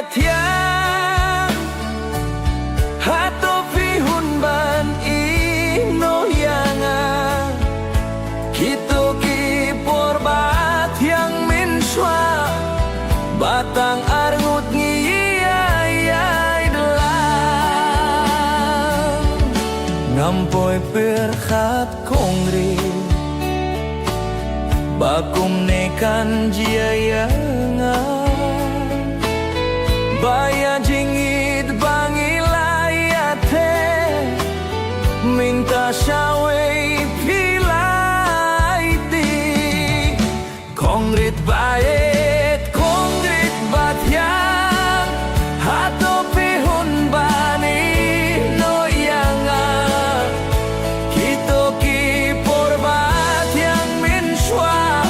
batiang hato pihun ban ino yanga kito ki porbat yang minswa batang arngut ngiyay delang ngampoy perkat kongri bakum nekan jiyayanga baya jingit bangilayate minta syaway pilaiti kongrit bayet kongrit batyang hato pihun bani no yanga kito ki porbat yang minswa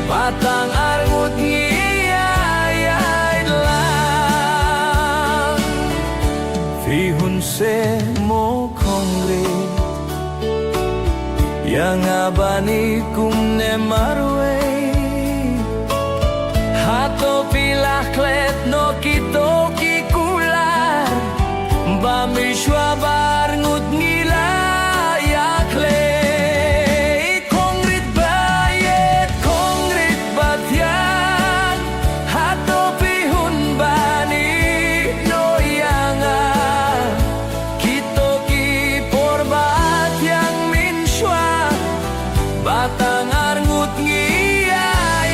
batang arngut ngiyay lang fihun se mo kongrit yang abani kumne marwe hato pilah klet no kito ki kular bamishwa barngut ngila yakle kongrit bayet kongrit batyang hato pihun bani no yanga kito ki porbat yang minswa batang arngut ngiyay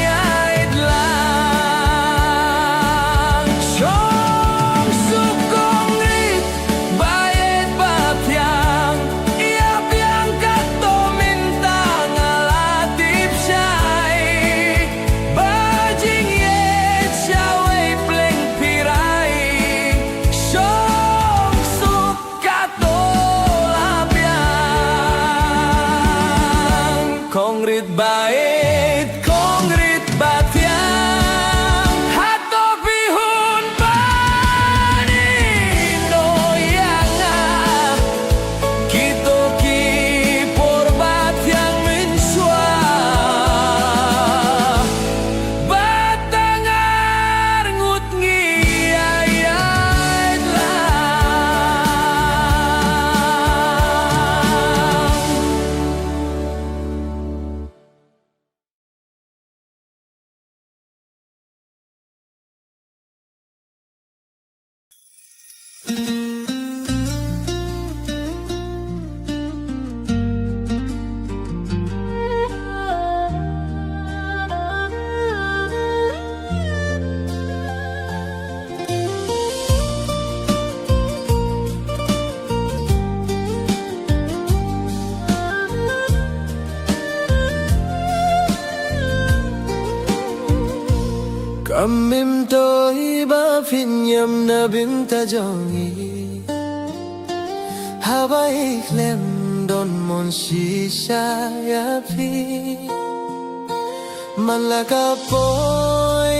lang syong sukongrit bayet batyang iap yang kato mintang alatip syay bajing yet syaway pleng piray syong sukato labyang kongrit bayet kongrit batyang hato pihun bani no yanga kito ki porbat yang minswa batang arngut ngiyay lang Kamim toi ba pinyam na binta jongi Hawaii klem don mon shisha ya pi Malaka po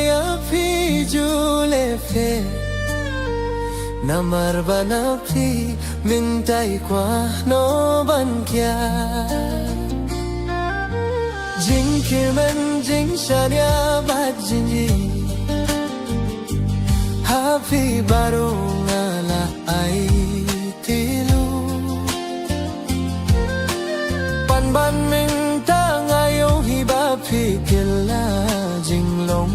ya pi jule fe Namar ba na pi mintai kwa no ban kya Jing kirman jing shanya bat jinji Happy barong ala ay tilu Panban ming tangayong hiba pikila jinglong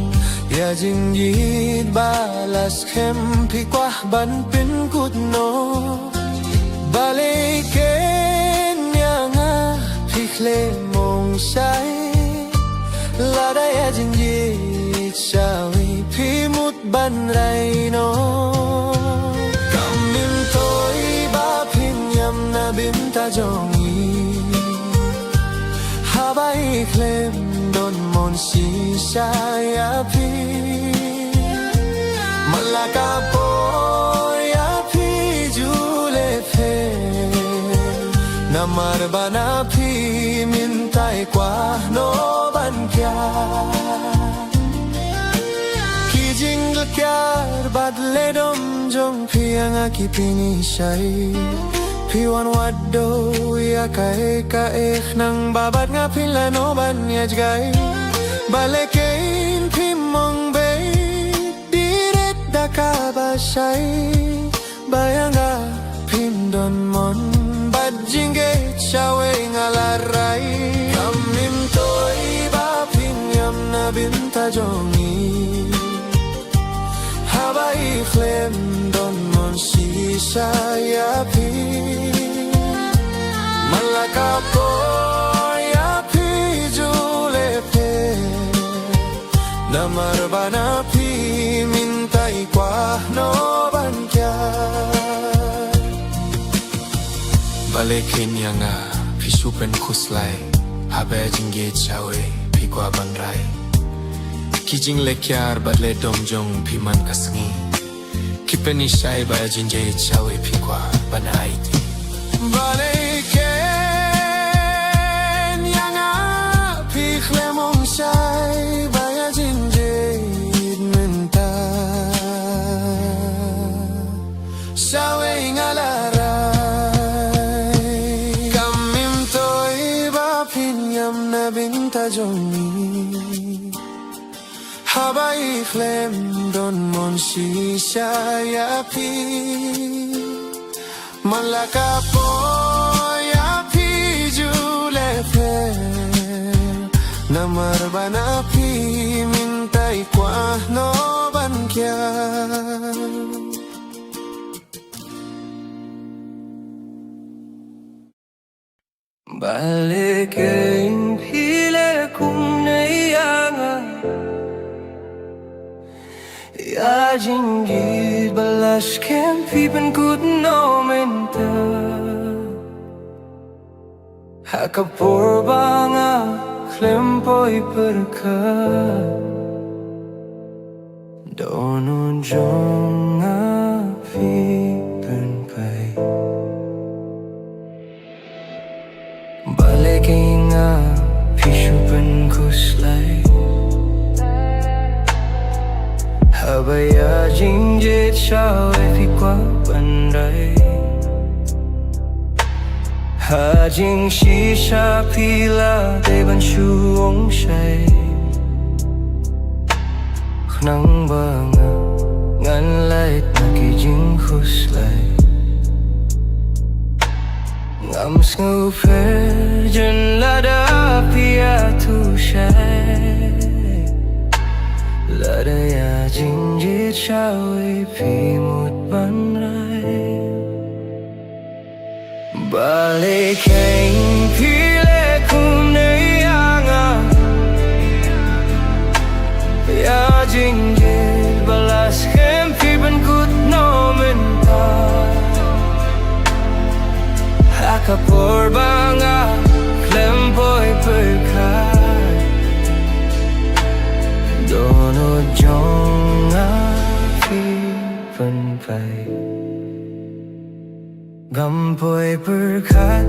Ya jinggit balas kem pikwah ban pin kutno Balikin yang pikle mong shay Lada ya jinggit syawi pimut ban raino Kamim toi ba pinyam na binta jongi Habai klem don mon shisha ya pi Malaka po ya pi jule fe Namar ba na pi mintai kwa no ban kya Jingle kyar badle dom jong piang aki pinisay Piwan wado ya kae kaek nang babat nga pilano ban yajgay Balekein pimong bay diret da pinishai bayanga pindon mon badjinge chawe ngalarai kamim toy ba pinyam na binta jongi habai flem don mon sisa ya pi malaka po ya pi jule pe namar bana pi mintai kwa no ban kya bale kenya nga pi supen khuslai habe jinge chawe pi kwa ban rai kijing le kyar badle domjong pi man kasngi kipeni shai ba jinge chawe pi kwa ban ai bale kenya nga pi khlemong shai ba jinge menta shawe ngalarai kamim toy ba pinyam na binta jongi habai flem don mon sisa ya pi malaka po ya pi jule fe namar bana pi mintai kwa no ban kya balikin pile kung nayanga ya jingid balas kem pipen kut no menta hakapur banga klempoy perka dono jonga pipen pai balikin pishupen kuslay habaya jingjit shawe phi kwa ban rai ha jing shisha pila de ban shu ong shai khnang banga ngan lai na ki jing khuslai ngam snu fer jen la da pia tu shai la da ya jingjit shawe phi mut ban rai balik keng pile kun nayanga ya jingjit balas kem phi ban kut no menta hakapur banga klempoy perkai dono jonga phi ban pai gampoy perkat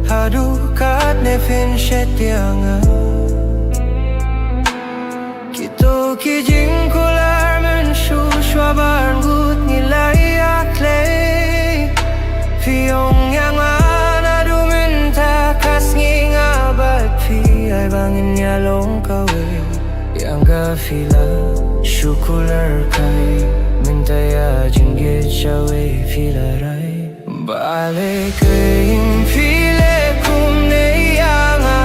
hadu kat ne fin shetianga kito ki jing kular men shu shwabar gut nilai akle fiong yang ana du min ta kasngi ngabat fi ai bangin ya long kawe yang ga fila shukular kai minta ya jinge chawe fila rai balik keng pile kum nayanga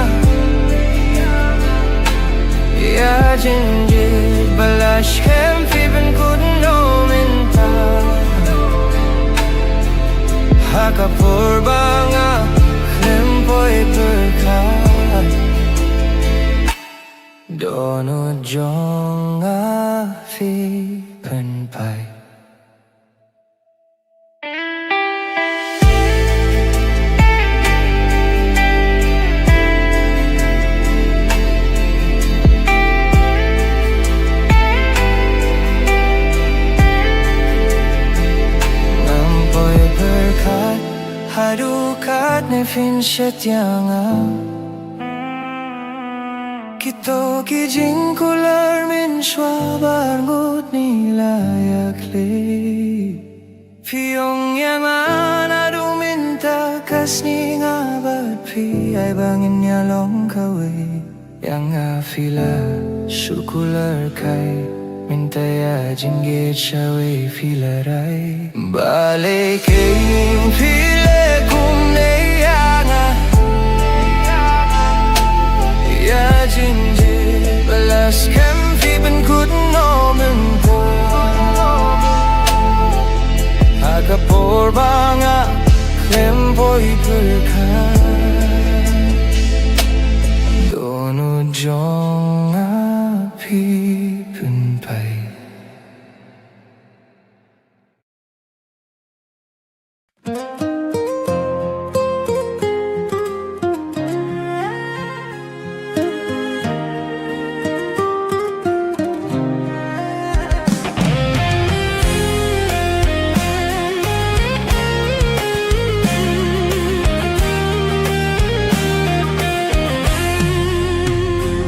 ya jinge balash kem fi ben kut no minta hakapur banga klempoy perkai dono jonga phi pen pai nampoy perkat hadu kat ne fin shetianga kito ki jing kular min shwabar ngut nilayak le fiong yang ana du minta kasni ngabat pi ai bangin ya long kawe yang afila shukular kai minta ya jinggit shawe filarai balik ing pile kum neyanga ya jinggit balas kem fi ben kut nomen po agapor banga kem boy perkan dono jong api penpai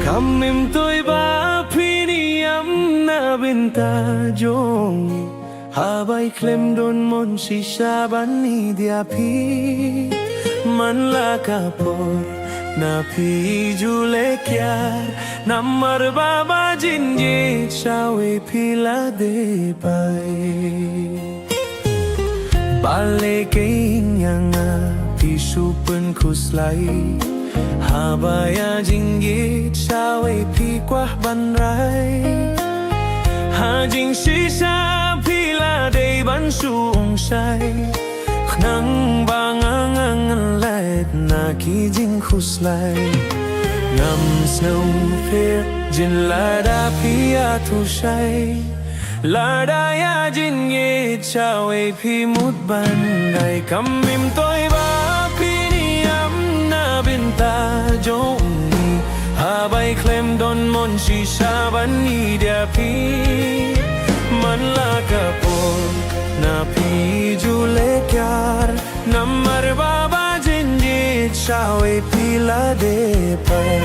Kamim toy ba piniyam na binta jongi Habay klem don mon si saban ni diapi Man la kapor na pi jule kyar Namar baba jinjit shawe pila de pai Bale kainyanga pisupen kuslai Habaya jinggit shawe pi kwah banrai Hajing sisa pila de ban suong say Nang bangangang light na ki jing khuslai Ngam snow fair jin lada pia tu say Lada ya jinggit shawe pi mut bandai Kamim toy ba binta jongi habay klem don mon si saban ni dia pi man la kapor na pi jule kyar namar baba jinjit shawe pila de pai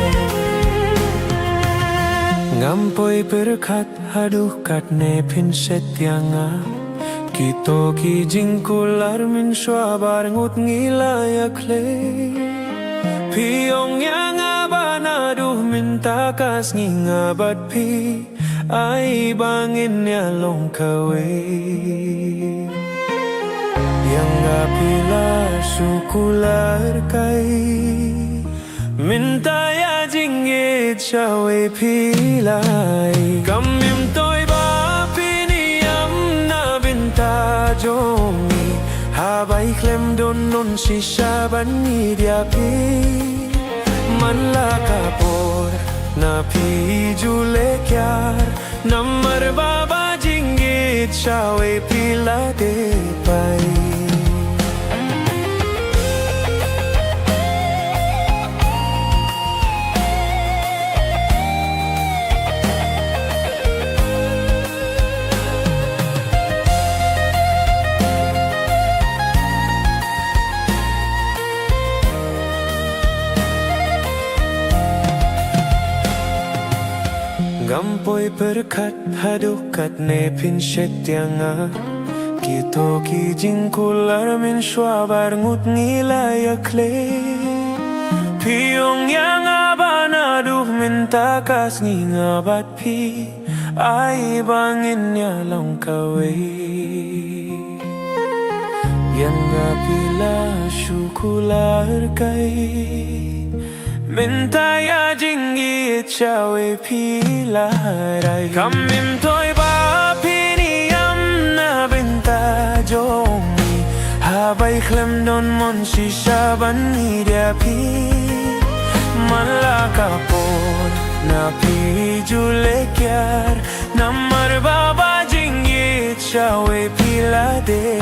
ngampoy perkat haduh kat ne pin setyanga kito ki jingkular min swabar ngut ngilaya kle Piyong yang abana duh minta kas ngingabat pi Ay bangin ya long kawe Yang apila sukular kai Minta ya jinggit shawe pilai Kamim toy ba piniyam na binta jongi Habay klem don non si saban ni dia pi Man la kapor na pi jule kyar Namar baba jinggit shawe pila de pai Gampoy perkat hadukat ne pin setyanga Kito ki jingkular min swabar ngut ngilaya kle Piyong yang abana duh minta kas ngingabat pi Ay bangin ya long kawe Yang apila syukular kai Minta ya jinggit shawe pilarai Kamim toy ba piniyam na binta jongi Habay klem don mon si saban ni dia pi Man la kapor na pi jule kyar Namar baba jinggit shawe pila de